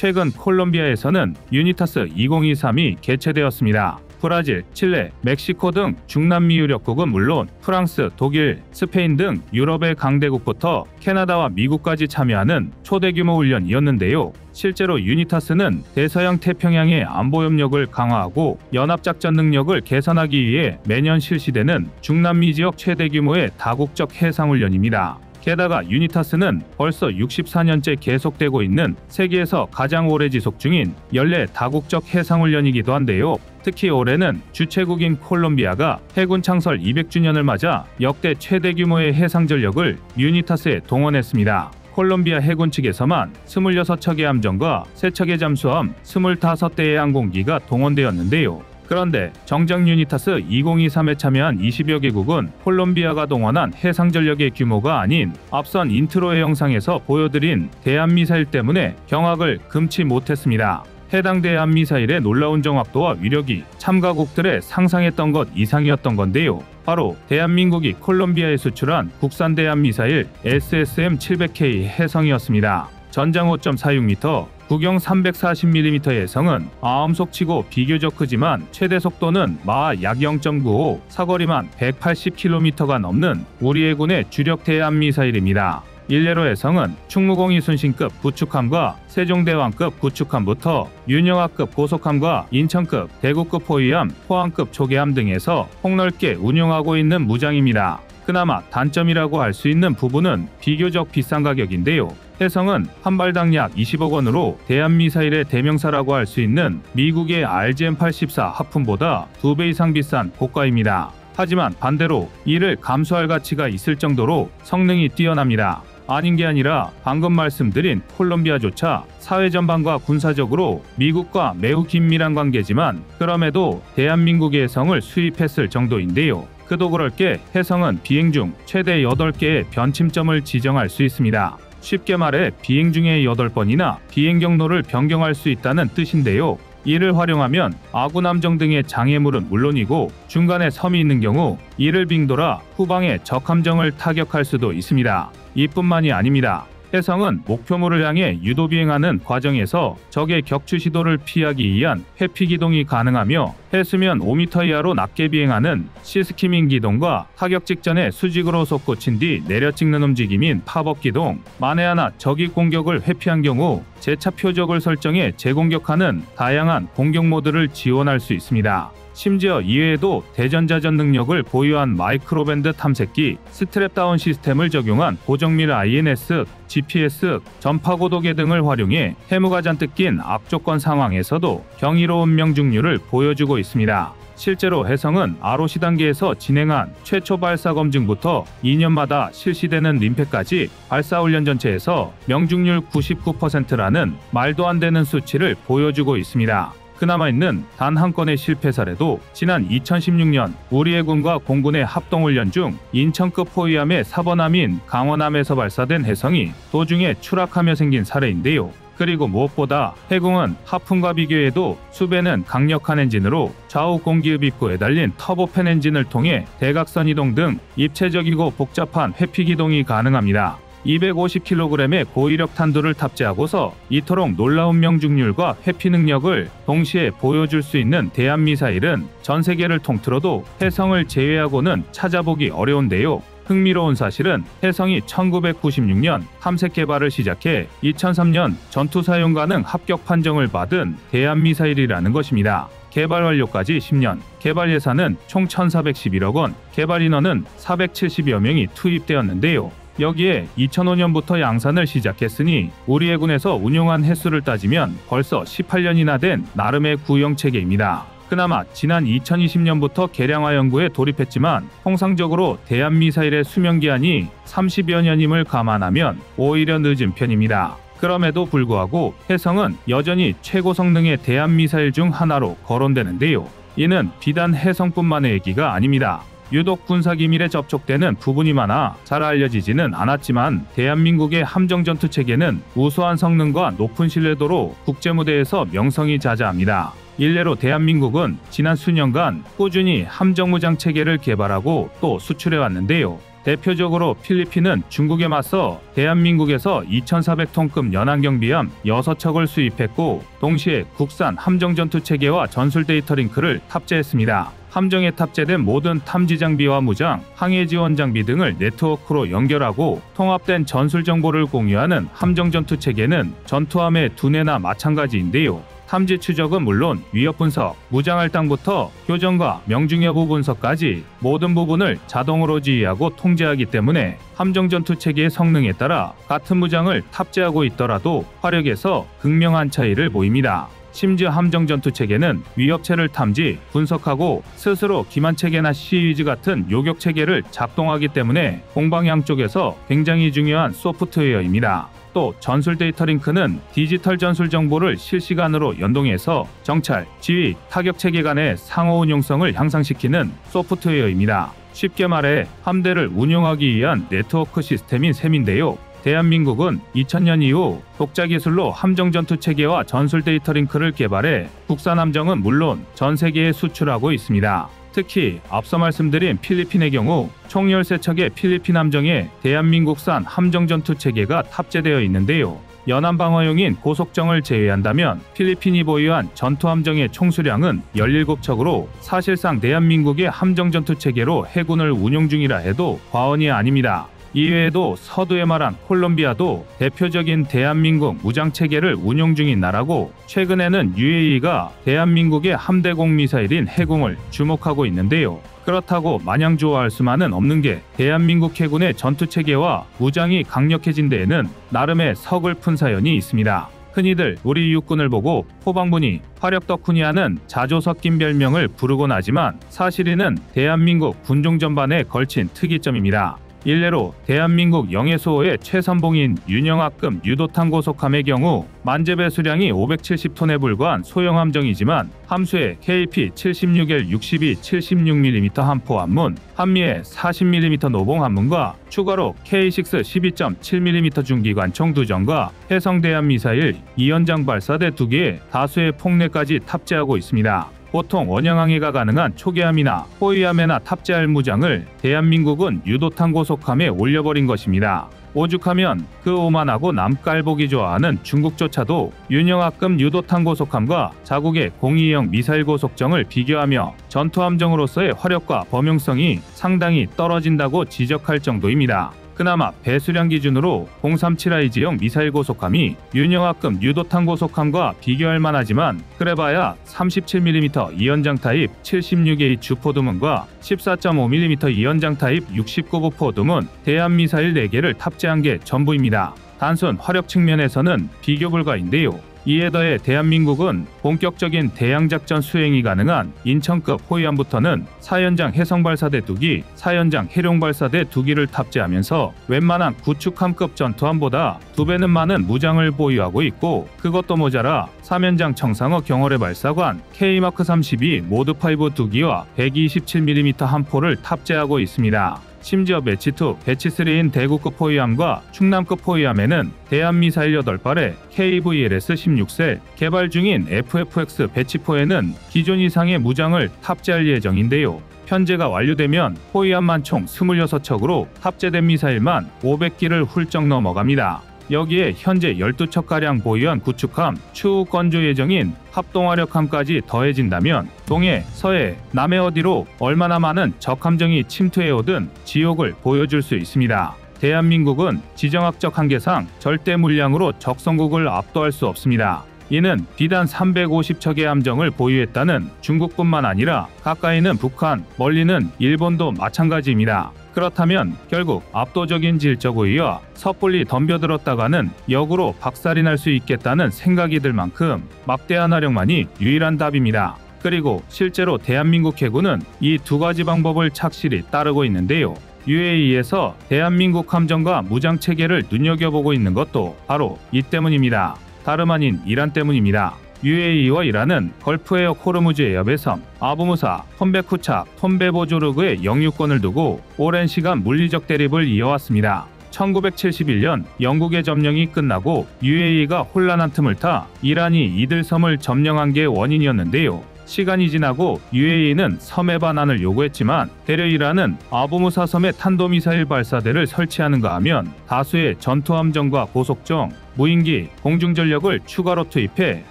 최근 콜롬비아에서는 유니타스 2023이 개최되었습니다. 브라질, 칠레, 멕시코 등 중남미 유력국은 물론 프랑스, 독일, 스페인 등 유럽의 강대국부터 캐나다와 미국까지 참여하는 초대규모 훈련이었는데요. 실제로 유니타스는 대서양 태평양의 안보협력을 강화하고 연합작전 능력을 개선하기 위해 매년 실시되는 중남미 지역 최대 규모의 다국적 해상훈련입니다. 게다가 유니타스는 벌써 64년째 계속되고 있는 세계에서 가장 오래 지속 중인 연례 다국적 해상훈련이기도 한데요. 특히 올해는 주최국인 콜롬비아가 해군 창설 200주년을 맞아 역대 최대 규모의 해상 전력을 유니타스에 동원했습니다. 콜롬비아 해군 측에서만 26척의 함정과 3척의 잠수함, 25대의 항공기가 동원되었는데요. 그런데 정작 유니타스 2023에 참여한 20여 개국은 콜롬비아가 동원한 해상전력의 규모가 아닌 앞선 인트로의 영상에서 보여드린 대한미사일 때문에 경악을 금치 못했습니다. 해당 대한미사일의 놀라운 정확도와 위력이 참가국들의 상상했던 것 이상이었던 건데요. 바로 대한민국이 콜롬비아에 수출한 국산 대한미사일 SSM-700K 해성이었습니다. 전장 5.46m, 구경 340mm의 해성은 아음속치고 비교적 크지만 최대 속도는 마하 약 0.95, 사거리만 180km가 넘는 우리 해군의 주력 대한미사일입니다. 일례로 해성은 충무공 이순신급 구축함과 세종대왕급 구축함부터 윤영하급 고속함과 인천급 대구급 호위함, 포항급 조개함 등에서 폭넓게 운용하고 있는 무장입니다. 그나마 단점이라고 할 수 있는 부분은 비교적 비싼 가격인데요. 해성은 한 발당 약 20억 원으로 대한미사일의 대명사라고 할 수 있는 미국의 RGM-84 하품보다 2배 이상 비싼 고가입니다. 하지만 반대로 이를 감수할 가치가 있을 정도로 성능이 뛰어납니다. 아닌 게 아니라 방금 말씀드린 콜롬비아조차 사회 전반과 군사적으로 미국과 매우 긴밀한 관계지만 그럼에도 대한민국의 해성을 수입했을 정도인데요. 그도 그럴 게 해성은 비행 중 최대 8개의 변침점을 지정할 수 있습니다. 쉽게 말해 비행 중에 8번이나 비행 경로를 변경할 수 있다는 뜻인데요. 이를 활용하면 아군 함정 등의 장애물은 물론이고 중간에 섬이 있는 경우 이를 빙돌아 후방의 적 함정을 타격할 수도 있습니다. 이뿐만이 아닙니다. 해성은 목표물을 향해 유도 비행하는 과정에서 적의 격추 시도를 피하기 위한 회피 기동이 가능하며 해수면 5m 이하로 낮게 비행하는 시스키밍 기동과 타격 직전에 수직으로 솟구친 뒤 내려 찍는 움직임인 팝업 기동, 만에 하나 적이 공격을 회피한 경우 재차 표적을 설정해 재공격하는 다양한 공격 모드를 지원할 수 있습니다. 심지어 이외에도 대전자전 능력을 보유한 마이크로밴드 탐색기, 스트랩다운 시스템을 적용한 고정밀 INS, GPS, 전파고도계 등을 활용해 해무가 잔뜩 낀 악조건 상황에서도 경이로운 명중률을 보여주고 있습니다. 실제로 해성은 ROC 단계에서 진행한 최초 발사 검증부터 2년마다 실시되는 림팩까지 발사 훈련 전체에서 명중률 99%라는 말도 안 되는 수치를 보여주고 있습니다. 그나마 있는 단 한 건의 실패 사례도 지난 2016년 우리 해군과 공군의 합동훈련 중 인천급 호위함의 사번함인 강원함에서 발사된 해성이 도중에 추락하며 생긴 사례인데요. 그리고 무엇보다 해공은 하품과 비교해도 수배는 강력한 엔진으로 좌우 공기흡입구에 달린 터보팬 엔진을 통해 대각선 이동 등 입체적이고 복잡한 회피 기동이 가능합니다. 250kg의 고위력 탄두를 탑재하고서 이토록 놀라운 명중률과 회피 능력을 동시에 보여줄 수 있는 대한미사일은 전 세계를 통틀어도 해성을 제외하고는 찾아보기 어려운데요. 흥미로운 사실은 해성이 1996년 탐색 개발을 시작해 2003년 전투 사용 가능 합격 판정을 받은 대한미사일이라는 것입니다. 개발 완료까지 10년, 개발 예산은 총 1,411억 원, 개발 인원은 470여 명이 투입되었는데요. 여기에 2005년부터 양산을 시작했으니 우리 해군에서 운용한 횟수를 따지면 벌써 18년이나 된 나름의 구형 체계입니다. 그나마 지난 2020년부터 개량화 연구에 돌입했지만 통상적으로 대한미사일의 수명기한이 30여 년임을 감안하면 오히려 늦은 편입니다. 그럼에도 불구하고 해성은 여전히 최고 성능의 대한미사일 중 하나로 거론되는데요. 이는 비단 해성뿐만의 얘기가 아닙니다. 유독 군사기밀에 접촉되는 부분이 많아 잘 알려지지는 않았지만 대한민국의 함정전투체계는 우수한 성능과 높은 신뢰도로 국제무대에서 명성이 자자합니다. 일례로 대한민국은 지난 수년간 꾸준히 함정무장체계를 개발하고 또 수출해왔는데요. 대표적으로 필리핀은 중국에 맞서 대한민국에서 2,400톤급 연안경비함 6척을 수입했고 동시에 국산 함정 전투 체계와 전술 데이터 링크를 탑재했습니다. 함정에 탑재된 모든 탐지 장비와 무장, 항해 지원 장비 등을 네트워크로 연결하고 통합된 전술 정보를 공유하는 함정 전투 체계는 전투함의 두뇌나 마찬가지인데요. 탐지 추적은 물론 위협 분석, 무장 할당부터 교전과 명중 여부 분석까지 모든 부분을 자동으로 지휘하고 통제하기 때문에 함정 전투 체계의 성능에 따라 같은 무장을 탑재하고 있더라도 화력에서 극명한 차이를 보입니다. 심지어 함정 전투 체계는 위협체를 탐지, 분석하고 스스로 기만 체계나 시위즈 같은 요격 체계를 작동하기 때문에 공방향 쪽에서 굉장히 중요한 소프트웨어입니다. 또 전술 데이터 링크는 디지털 전술 정보를 실시간으로 연동해서 정찰, 지휘, 타격 체계 간의 상호 운용성을 향상시키는 소프트웨어입니다. 쉽게 말해 함대를 운용하기 위한 네트워크 시스템인 셈인데요. 대한민국은 2000년 이후 독자 기술로 함정 전투 체계와 전술 데이터 링크를 개발해 국산 함정은 물론 전 세계에 수출하고 있습니다. 특히 앞서 말씀드린 필리핀의 경우 총 13척의 필리핀 함정에 대한민국산 함정 전투 체계가 탑재되어 있는데요. 연안 방어용인 고속정을 제외한다면 필리핀이 보유한 전투함정의 총수량은 17척으로 사실상 대한민국의 함정 전투 체계로 해군을 운용 중이라 해도 과언이 아닙니다. 이외에도 서두에 말한 콜롬비아도 대표적인 대한민국 무장체계를 운용 중인 나라고 최근에는 UAE가 대한민국의 함대공 미사일인 해공을 주목하고 있는데요. 그렇다고 마냥 좋아할 수만은 없는 게 대한민국 해군의 전투체계와 무장이 강력해진 데에는 나름의 서글픈 사연이 있습니다. 흔히들 우리 육군을 보고 포방부니, 화력 덕후니 하는 자조 섞인 별명을 부르곤 하지만 사실 이는 대한민국 군종 전반에 걸친 특이점입니다. 일례로 대한민국 영해수호의 최선봉인 윤영합급 유도탄 고속함의 경우 만재 배수량이 570톤에 불과한 소형 함정이지만 함수의 KP-76L 62 76mm 함포 함문, 한미의 40mm 노봉 함문과 추가로 K6 12.7mm 중기관총 2정과 해성대한 미사일 2연장 발사대 2개, 다수의 폭내까지 탑재하고 있습니다. 보통 원형항해가 가능한 초계함이나 호위함에나 탑재할 무장을 대한민국은 유도탄 고속함에 올려버린 것입니다. 오죽하면 그 오만하고 남 깔보기 좋아하는 중국조차도 윤영합급 유도탄 고속함과 자국의 02형 미사일 고속정을 비교하며 전투함정으로서의 화력과 범용성이 상당히 떨어진다고 지적할 정도입니다. 그나마 배수량 기준으로 037IG형 미사일 고속함이 윤영합급 유도탄 고속함과 비교할 만하지만 그래봐야 37mm 2연장 타입 76A 주포드문과 14.5mm 2연장 타입 69부 포드문 대한미사일 4개를 탑재한 게 전부입니다. 단순 화력 측면에서는 비교 불가인데요. 이에 더해 대한민국은 본격적인 대양작전 수행이 가능한 인천급 호위함부터는 4연장 해성발사대 2기, 4연장 해룡발사대 2기를 탑재하면서 웬만한 구축함급 전투함보다 2배는 많은 무장을 보유하고 있고 그것도 모자라 3연장 청상어 경월의 발사관 K마크32 모드5 2기와 127mm 함포를 탑재하고 있습니다. 심지어 배치2, 배치3인 대구급 호위함과 충남급 호위함에는 대한미사일 8발에 KVLS-16셀, 개발 중인 FFX 배치4에는 기존 이상의 무장을 탑재할 예정인데요. 현재가 완료되면 호위함만 총 26척으로 탑재된 미사일만 500기를 훌쩍 넘어갑니다. 여기에 현재 12척가량 보유한 구축함, 추후 건조 예정인 합동화력함까지 더해진다면 동해, 서해, 남해 어디로 얼마나 많은 적함정이 침투해오든 지옥을 보여줄 수 있습니다. 대한민국은 지정학적 한계상 절대 물량으로 적성국을 압도할 수 없습니다. 이는 비단 350척의 함정을 보유했다는 중국뿐만 아니라 가까이는 북한, 멀리는 일본도 마찬가지입니다. 그렇다면 결국 압도적인 질적 우위와 섣불리 덤벼들었다가는 역으로 박살이 날 수 있겠다는 생각이 들 만큼 막대한 화력만이 유일한 답입니다. 그리고 실제로 대한민국 해군은 이 두 가지 방법을 착실히 따르고 있는데요. UAE에서 대한민국 함정과 무장체계를 눈여겨보고 있는 것도 바로 이 때문입니다. 다름 아닌 이란 때문입니다. UAE와 이란은 걸프해역 호르무즈 해협에섬, 아부무사, 톤베쿠착, 톤베보조르그의 영유권을 두고 오랜 시간 물리적 대립을 이어왔습니다. 1971년 영국의 점령이 끝나고 UAE가 혼란한 틈을 타 이란이 이들 섬을 점령한 게 원인이었는데요. 시간이 지나고 UAE는 섬의 반환을 요구했지만 대려 이란은 아부무사 섬에 탄도미사일 발사대를 설치하는가 하면 다수의 전투함정과 고속정, 무인기, 공중전력을 추가로 투입해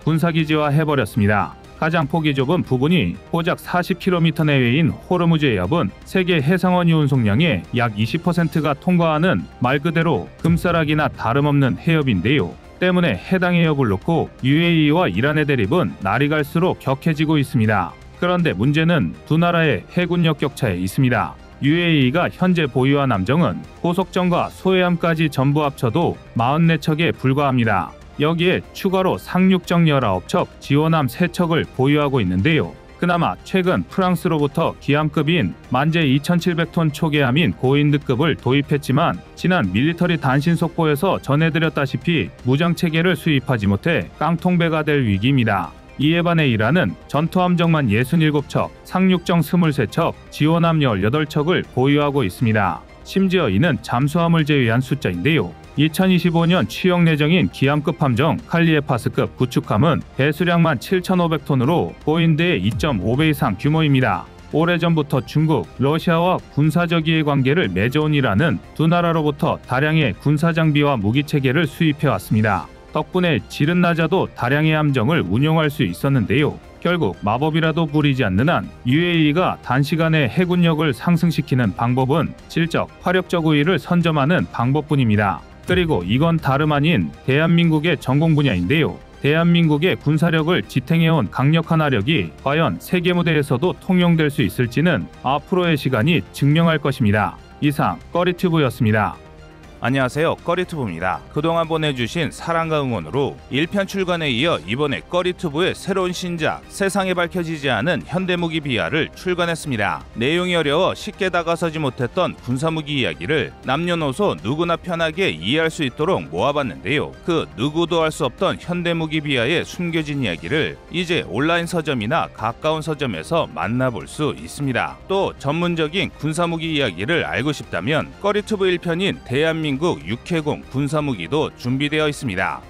군사기지화 해버렸습니다. 가장 폭이 좁은 부분이 고작 40km 내외인 호르무즈 해협은 세계 해상원유 운송량의 약 20%가 통과하는 말 그대로 금싸라기나 다름없는 해협인데요. 때문에 해당 해협을 놓고 UAE와 이란의 대립은 날이 갈수록 격해지고 있습니다. 그런데 문제는 두 나라의 해군력 격차에 있습니다. UAE가 현재 보유한 함정은 고속정과 소해함까지 전부 합쳐도 44척에 불과합니다. 여기에 추가로 상륙정 19척, 지원함 3척을 보유하고 있는데요. 그나마 최근 프랑스로부터 기함급인 만재 2700톤 초계함인 고인드급을 도입했지만 지난 밀리터리 단신 속보에서 전해드렸다시피 무장체계를 수입하지 못해 깡통배가 될 위기입니다. 이에 반해 이란은 전투함정만 67척, 상륙정 23척, 지원함 18척을 보유하고 있습니다. 심지어 이는 잠수함을 제외한 숫자인데요. 2025년 취역 예정인 기함급 함정 칼리에파스급 구축함은 배수량만 7,500톤으로 고인드의 2.5배 이상 규모입니다. 오래전부터 중국, 러시아와 군사적 이해 관계를 맺어온 이란은 두 나라로부터 다량의 군사장비와 무기체계를 수입해왔습니다. 덕분에 질은 낮아도 다량의 함정을 운용할 수 있었는데요. 결국 마법이라도 부리지 않는 한 UAE가 단시간에 해군력을 상승시키는 방법은 질적, 화력적 우위를 선점하는 방법뿐입니다. 그리고 이건 다름 아닌 대한민국의 전공 분야인데요. 대한민국의 군사력을 지탱해온 강력한 화력이 과연 세계 무대에서도 통용될 수 있을지는 앞으로의 시간이 증명할 것입니다. 이상 꺼리튜브였습니다. 안녕하세요, 꺼리튜브입니다. 그동안 보내주신 사랑과 응원으로 1편 출간에 이어 이번에 꺼리튜브의 새로운 신작 세상에 밝혀지지 않은 현대무기 비하를 출간했습니다. 내용이 어려워 쉽게 다가서지 못했던 군사무기 이야기를 남녀노소 누구나 편하게 이해할 수 있도록 모아봤는데요. 그 누구도 알 수 없던 현대무기 비하의 숨겨진 이야기를 이제 온라인 서점이나 가까운 서점에서 만나볼 수 있습니다. 또 전문적인 군사무기 이야기를 알고 싶다면 꺼리튜브 1편인 대한민국 육해공 군사무기도 준비되어 있습니다.